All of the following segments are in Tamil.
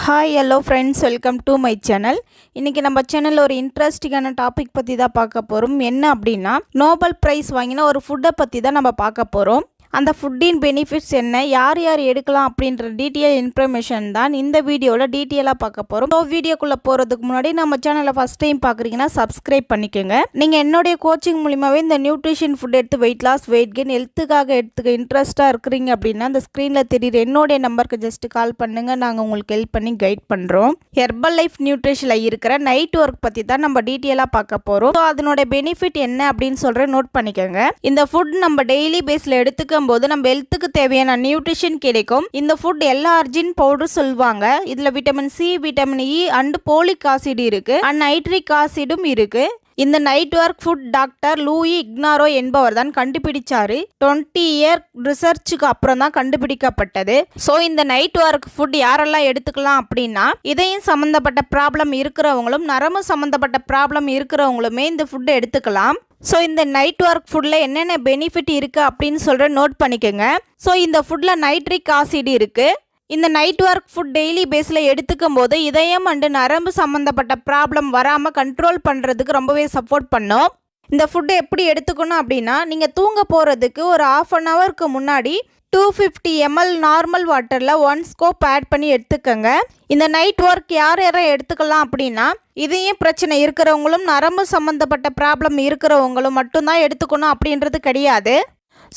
Hi hello friends, welcome to my channel. இன்றைக்கி நம்ம சேனலில் ஒரு இன்ட்ரெஸ்டிங்கான டாபிக் பற்றி தான் பார்க்க போகிறோம். என்ன அப்படின்னா, நோபல் ப்ரைஸ் வாங்கின ஒரு ஃபுட்டை பற்றி தான் நம்ம பார்க்க போகிறோம். அந்த ஃபுட்டின் பெனிஃபிட்ஸ் என்ன, யார் யார் எடுக்கலாம் அப்படின்ற டீட்டெயில் இன்ஃபர்மேஷன் தான் இந்த வீடியோவில் டீட்டெயிலாக பார்க்க போகிறோம். ஸோ வீடியோக்குள்ளே போகிறதுக்கு முன்னாடி நம்ம சேனலை ஃபஸ்ட் டைம் பார்க்குறீங்கன்னா சப்ஸ்கிரைப் பண்ணிக்கோங்க. நீங்கள் என்னுடைய கோச்சிங் மூலிமாவே இந்த நியூட்ரிஷன் ஃபுட் எடுத்து வெயிட் லாஸ், வெயிட் கெயின், ஹெல்த்துக்காக எடுத்துக்க இன்ட்ரெஸ்ட்டாக இருக்கிறீங்க அப்படின்னா அந்த ஸ்க்ரீனில் தெரியுற என்னுடைய நம்பருக்கு ஜஸ்ட் கால் பண்ணுங்கள். நாங்கள் உங்களுக்கு ஹெல்ப் பண்ணி கைட் பண்ணுறோம். ஹெர்பல் லைஃப் நியூட்ரிஷனில் இருக்கிற நைட் ஒர்க் பற்றி தான் நம்ம டீட்டெயிலாக பார்க்க போகிறோம். ஸோ அதனோட பெனிஃபிட் என்ன அப்படின்னு சொல்கிற நோட் பண்ணிக்கோங்க. இந்த ஃபுட் நம்ம டெய்லி பேஸில் எடுத்துக்க போது நம்ம ஹெல்த்துக்கு தேவையான நியூட்ரிஷன் கிடைக்கும். இந்த ஃபுட் L-arginine பவுடர் சொல்வாங்க. இதுல vitamin C, vitamin E and folic acid இருக்கு அண்ட் நைட்ரிக் ஆசிடும் இருக்கு. இந்த நைட் ஒர்க் ஃபுட் டாக்டர் லூயி இக்னாரோ என்பவர் தான் கண்டுபிடிச்சாரு. 20 இயர் ரிசர்ச்சுக்கு அப்புறம் தான் கண்டுபிடிக்கப்பட்டது. ஸோ இந்த நைட் ஒர்க் ஃபுட் யாரெல்லாம் எடுத்துக்கலாம் அப்படின்னா, இதயம் சம்மந்தப்பட்ட ப்ராப்ளம் இருக்கிறவங்களும் நரம்பு சம்மந்தப்பட்ட ப்ராப்ளம் இருக்கிறவங்களுமே இந்த ஃபுட்டை எடுத்துக்கலாம். ஸோ இந்த நைட் ஒர்க் ஃபுட்டில் என்னென்ன பெனிஃபிட் இருக்குது அப்படின்னு சொல்கிற நோட் பண்ணிக்கோங்க. ஸோ இந்த ஃபுட்டில் நைட்ரிக் ஆசிட் இருக்குது. இந்த நைட் ஒர்க் ஃபுட் டெய்லி பேஸில் எடுத்துக்கும் போது இதயம் அண்டு நரம்பு சம்மந்தப்பட்ட ப்ராப்ளம் வராமல் கண்ட்ரோல் பண்ணுறதுக்கு ரொம்பவே சப்போர்ட் பண்ணும். இந்த ஃபுட்டை எப்படி எடுத்துக்கணும் அப்படின்னா, நீங்கள் தூங்க போகிறதுக்கு ஒரு 1/2 ஹவருக்கு முன்னாடி 250 ml நார்மல் வாட்டரில் 1 ஸ்கூப் ஆட் பண்ணி எடுத்துக்கோங்க. இந்த நைட் ஒர்க் யார் யாரும் எடுத்துக்கலாம் அப்படின்னா, இதயம் பிரச்சனை இருக்கிறவங்களும் நரம்பு சம்மந்தப்பட்ட ப்ராப்ளம் இருக்கிறவங்களும் மட்டும்தான் எடுத்துக்கணும் அப்படின்றது கிடையாது.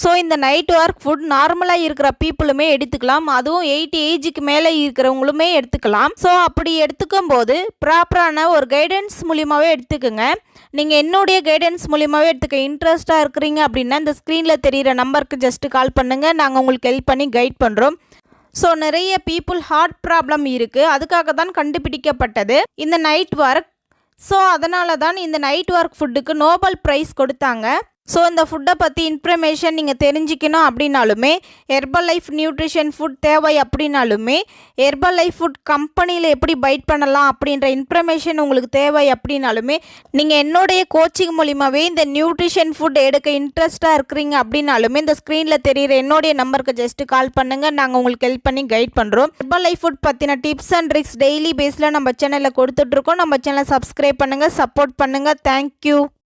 ஸோ இந்த நைட் ஒர்க் ஃபுட் நார்மலாக இருக்கிற பீப்புளுமே எடுத்துக்கலாம். அதுவும் 80 ஏஜுக்கு மேலே இருக்கிறவங்களுமே எடுத்துக்கலாம். ஸோ அப்படி எடுத்துக்கும் போது ப்ராப்பரான ஒரு கைடன்ஸ் மூலியமாகவே எடுத்துக்கோங்க. நீங்கள் என்னுடைய கைடன்ஸ் மூலியமாகவே எடுத்துக்க இன்ட்ரெஸ்ட்டாக இருக்கிறீங்க அப்படின்னா இந்த ஸ்க்ரீனில் தெரிகிற நம்பருக்கு ஜஸ்ட் கால் பண்ணுங்கள். நாங்கள் உங்களுக்கு ஹெல்ப் பண்ணி கைட் பண்ணுறோம். ஸோ நிறைய பீப்புள் ஹார்ட் ப்ராப்ளம் இருக்குது, அதுக்காக தான் கண்டுபிடிக்கப்பட்டது இந்த நைட் ஒர்க். ஸோ அதனால தான் இந்த நைட் ஒர்க் ஃபுட்டுக்கு நோபல் ப்ரைஸ் கொடுத்தாங்க. ஸோ இந்த ஃபுட்டை பற்றி இன்ஃபர்மேஷன் நீங்கள் தெரிஞ்சுக்கணும் அப்படின்னாலுமே, ஹெர்பல் லைஃப் நியூட்ரிஷன் ஃபுட் தேவை அப்படின்னாலுமே, ஹெர்பல் லைஃப் ஃபுட் கம்பெனியில் எப்படி பைட் பண்ணலாம் அப்படின்ற இன்ஃபர்மேஷன் உங்களுக்கு தேவை அப்படின்னாலுமே, நீங்கள் என்னுடைய கோச்சிங் மூலிமாவே இந்த நியூட்ரிஷன் ஃபுட் எடுக்க இன்ட்ரெஸ்ட்டாக இருக்கிறீங்க அப்படின்னாலுமே இந்த ஸ்க்ரீனில் தெரிகிற என்னுடைய நம்பருக்கு ஜஸ்ட் கால் பண்ணுங்கள். நாங்கள் உங்களுக்கு ஹெல்ப் பண்ணி கைட் பண்ணுறோம். ஹெர்பல் லைஃப் ஃபுட் பற்றின டிப்ஸ் அண்ட் ட்ரிக்ஸ் டெய்லி பேஸில் நம்ம சேனலில் கொடுத்துட்ருக்கோம். நம்ம சேனலை சப்ஸ்கிரைப் பண்ணுங்கள், சப்போர்ட் பண்ணுங்கள். தேங்க்யூ.